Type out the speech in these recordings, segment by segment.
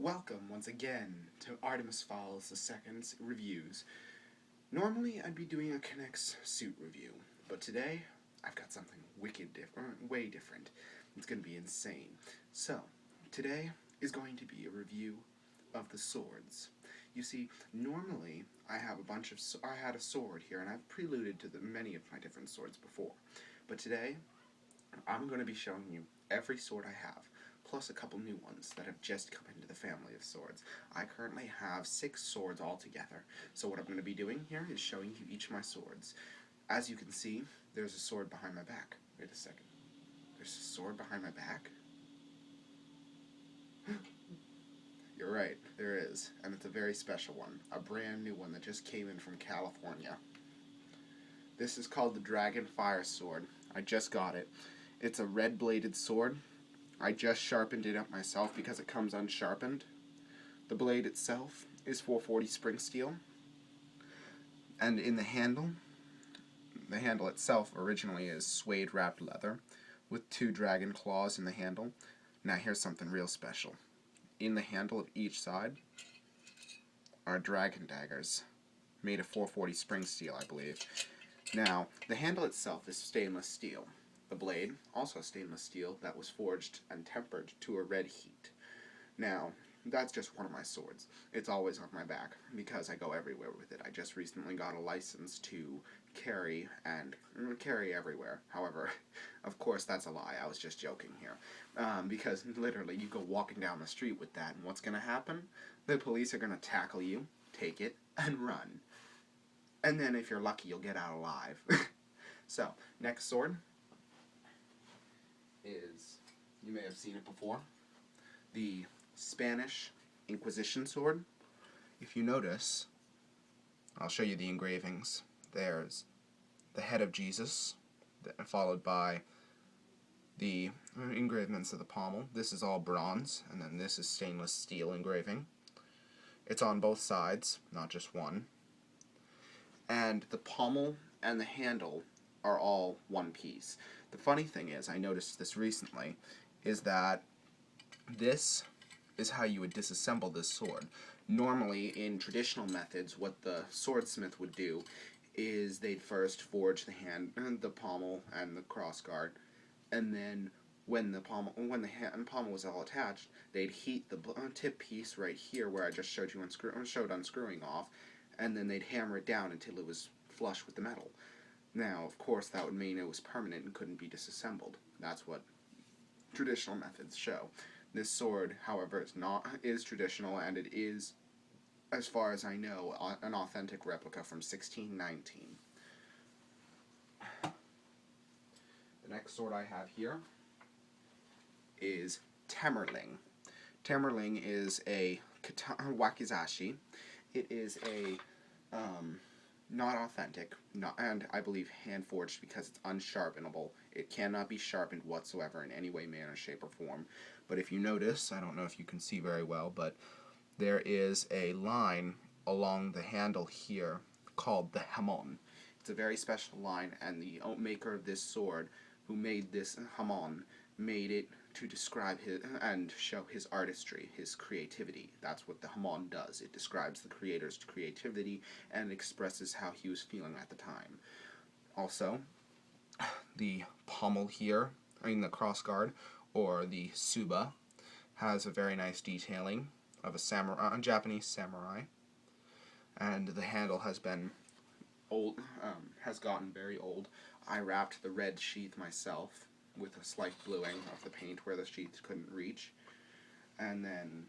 Welcome once again to Artemis Falls II's reviews. Normally I'd be doing a Connect's suit review, but today I've got something wicked different, way different. It's going to be insane. So, today is going to be a review of the swords. You see, normally I had a sword here, and I've preluded to many of my different swords before. But today, I'm going to be showing you every sword I have, plus a couple new ones that have just come into the family of swords. I currently have 6 swords altogether, so what I'm going to be doing here is showing you each of my swords. As you can see, there's a sword behind my back. Wait a second. There's a sword behind my back? You're right, there is, and it's a very special one, a brand new one that just came in from California. This is called the Dragon Fire Sword. I just got it. It's a red-bladed sword. I just sharpened it up myself because it comes unsharpened. The blade itself is 440 spring steel. And in the handle itself originally is suede wrapped leather with 2 dragon claws in the handle. Now here's something real special. In the handle of each side are dragon daggers made of 440 spring steel, I believe. Now, the handle itself is stainless steel. The blade, also stainless steel, that was forged and tempered to a red heat. Now, that's just one of my swords. It's always on my back because I go everywhere with it. I just recently got a license to carry everywhere. However, of course that's a lie. I was just joking here. Because literally you go walking down the street with that, and what's going to happen? The police are going to tackle you, take it, and run. And then if you're lucky, you'll get out alive. So, next sword is, you may have seen it before, the Spanish Inquisition sword. If you notice, I'll show you the engravings. There's the head of Jesus, followed by the engravements of the pommel. This is all bronze, and then this is stainless steel engraving. It's on both sides, not just one. And the pommel and the handle are all one piece. The funny thing is, I noticed this recently, is that this is how you would disassemble this sword. Normally, in traditional methods, what the swordsmith would do is they'd first forge the pommel and the crossguard, and then when the pommel was all attached, they'd heat the tip piece right here where I just showed unscrewing off, and then they'd hammer it down until it was flush with the metal. Now, of course, that would mean it was permanent and couldn't be disassembled. That's what traditional methods show. This sword, however, is traditional, and it is, as far as I know, an authentic replica from 1619. The next sword I have here is Temmerling. Temmerling is a wakizashi. It is a not authentic, and I believe hand-forged because it's unsharpenable. It cannot be sharpened whatsoever in any way, manner, shape, or form. But if you notice, I don't know if you can see very well, but there is a line along the handle here called the hamon. It's a very special line, and the maker of this sword, who made this hamon, made it to describe his and show his artistry, his creativity. That's what the hamon does. It describes the creator's creativity and expresses how he was feeling at the time. Also, the pommel here, the crossguard, or the tsuba, has a very nice detailing of a Japanese samurai, and the handle has been has gotten very old. I wrapped the red sheath myself with a slight bluing of the paint where the sheath couldn't reach. And then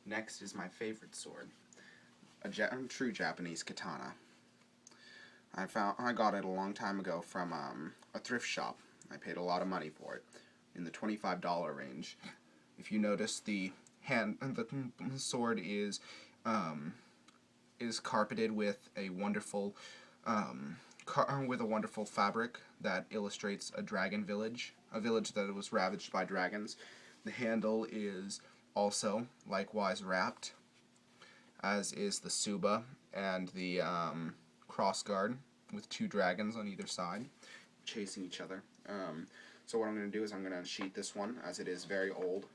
next is my favorite sword, a true Japanese katana. I got it a long time ago from a thrift shop. I paid a lot of money for it, in the $25 range. If you notice, the sword is carpeted with a wonderful fabric that illustrates a dragon village, a village that was ravaged by dragons. The handle is also likewise wrapped, as is the tsuba and the crossguard with 2 dragons on either side, chasing each other. So what I'm going to do is I'm going to unsheath this one, as it is very old.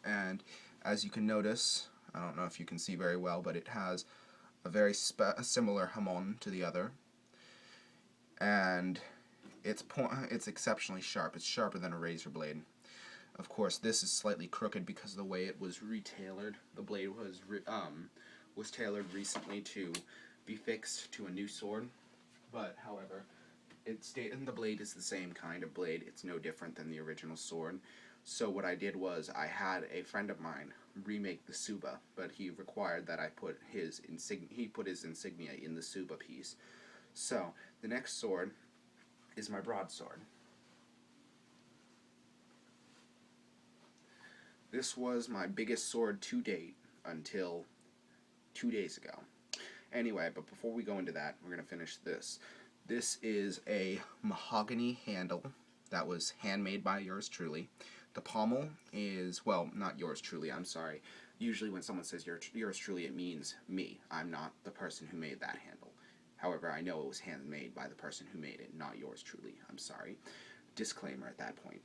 And as you can notice, I don't know if you can see very well, but it has a very similar hamon to the other. And it's exceptionally sharp. It's sharper than a razor blade. Of course, this is slightly crooked because of the way it was retailored. The blade was tailored recently to be fixed to a new sword. But, however, the blade is the same kind of blade. It's no different than the original sword. So what I did was I had a friend of mine remake the Suba, but he required that I put his insignia in the Suba piece. So the next sword is my broadsword. This was my biggest sword to date until 2 days ago. Anyway, but before we go into that, we're going to finish this. This is a mahogany handle that was handmade by yours truly. The pommel is, well, not yours truly, I'm sorry. Usually when someone says yours truly, it means me. I'm not the person who made that handle. However, I know it was handmade by the person who made it, not yours truly. I'm sorry. Disclaimer at that point.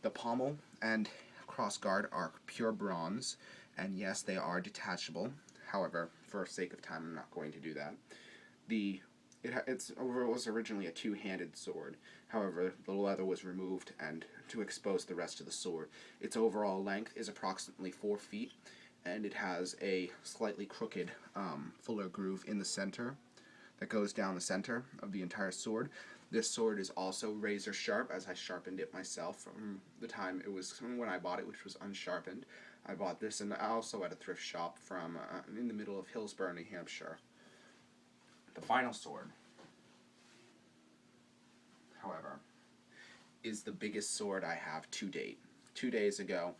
The pommel and crossguard are pure bronze, and yes, they are detachable. However, for sake of time, I'm not going to do that. It was originally a two-handed sword. However, the leather was removed and to expose the rest of the sword. Its overall length is approximately 4 feet, and it has a slightly crooked, fuller groove in the center that goes down the center of the entire sword. This sword is also razor sharp, as I sharpened it myself from the time it was when I bought it, which was unsharpened. I bought this and also at a thrift shop from in the middle of Hillsborough, New Hampshire. The final sword, however, is the biggest sword I have to date. 2 days ago,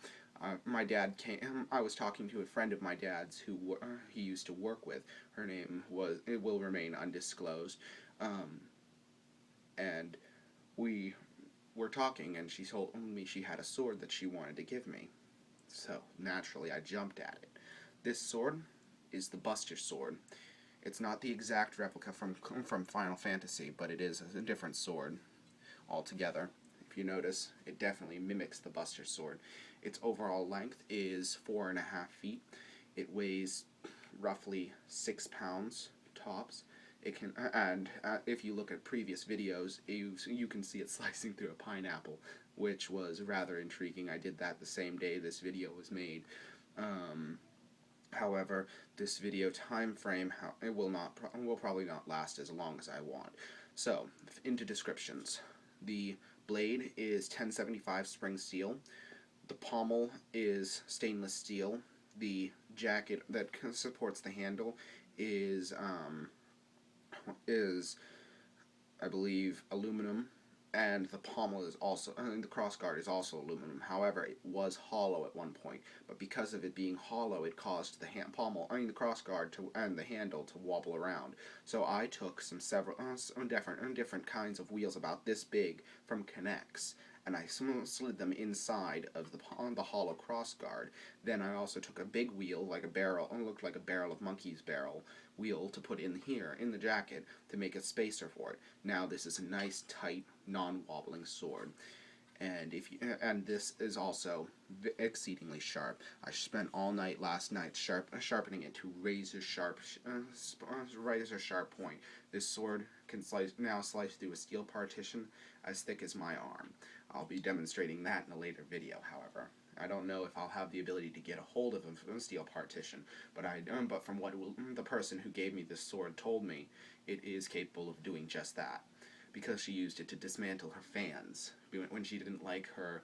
my dad came. I was talking to a friend of my dad's who he used to work with. Her name will remain undisclosed, and we were talking, and she told me she had a sword that she wanted to give me. So naturally, I jumped at it. This sword is the Buster Sword. It's not the exact replica from Final Fantasy, but it is a different sword altogether. If you notice, it definitely mimics the Buster Sword. Its overall length is 4.5 feet. It weighs roughly 6 pounds tops. It can, and if you look at previous videos, you can see it slicing through a pineapple, which was rather intriguing. I did that the same day this video was made. However, this video time frame will probably not last as long as I want. So, into descriptions. The blade is 1075 spring steel. The pommel is stainless steel. The jacket that supports the handle is I believe aluminum, and the pommel is also, the crossguard is also aluminum. However, it was hollow at one point, but because of it being hollow, it caused the the crossguard and the handle to wobble around. So I took some different kinds of wheels about this big from K'NEX, and I slid them inside of the hollow crossguard. Then I also took a big wheel, like a barrel, it looked like a barrel of monkey's barrel wheel, to put in here in the jacket to make a spacer for it. Now this is a nice, tight, non-wobbling sword, and this is also exceedingly sharp. I spent all night last night sharpening it to razor sharp point. This sword can now slice through a steel partition as thick as my arm. I'll be demonstrating that in a later video, however. I don't know if I'll have the ability to get a hold of a steel partition, but from what the person who gave me this sword told me, it is capable of doing just that, because she used it to dismantle her fans when she didn't like her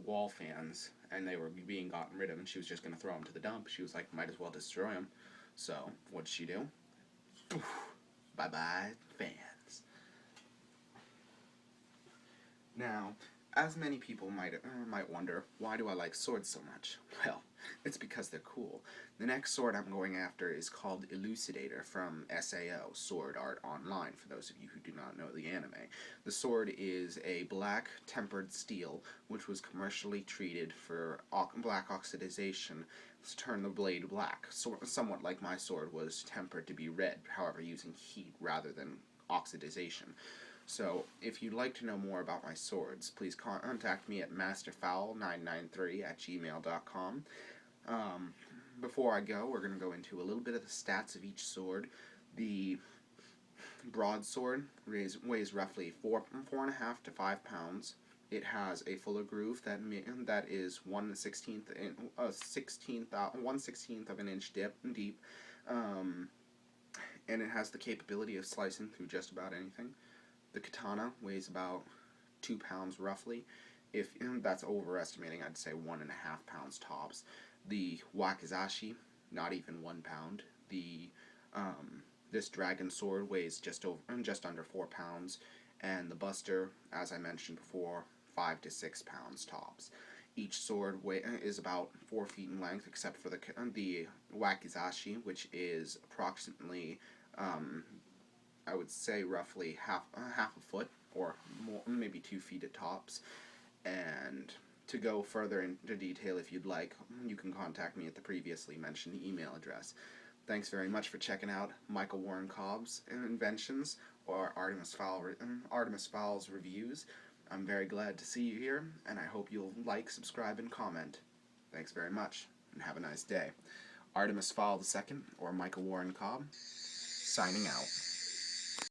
wall fans and they were being gotten rid of, and she was just going to throw them to the dump. She was like, might as well destroy them. So what did she do? Bye bye fans. Now, as many people might wonder, why do I like swords so much? Well, it's because they're cool. The next sword I'm going after is called Elucidator from SAO, Sword Art Online, for those of you who do not know the anime. The sword is a black tempered steel, which was commercially treated for black oxidization to turn the blade black, somewhat like my sword was tempered to be red, however using heat rather than oxidization. So, if you'd like to know more about my swords, please contact me at masterfowl993@gmail.com. Before I go, we're going to go into a little bit of the stats of each sword. The broadsword weighs roughly 4.5 to 5 pounds. It has a fuller groove that is 1/16th of an inch deep, and it has the capability of slicing through just about anything. The katana weighs about 2 pounds roughly. If that's overestimating, I'd say 1.5 pounds tops. The wakizashi, not even 1 pound. This dragon sword weighs just under 4 pounds, and the buster, as I mentioned before, 5 to 6 pounds tops. Each sword is about 4 feet in length, except for the wakizashi, which is approximately, I would say, roughly half a foot, or more, maybe 2 feet at tops. And to go further into detail, if you'd like, you can contact me at the previously mentioned email address. Thanks very much for checking out Michael Warren Cobb's inventions, or Artemis Fowl's reviews. I'm very glad to see you here, and I hope you'll like, subscribe, and comment. Thanks very much, and have a nice day. Artemis Fowl II, or Michael Warren Cobb, signing out.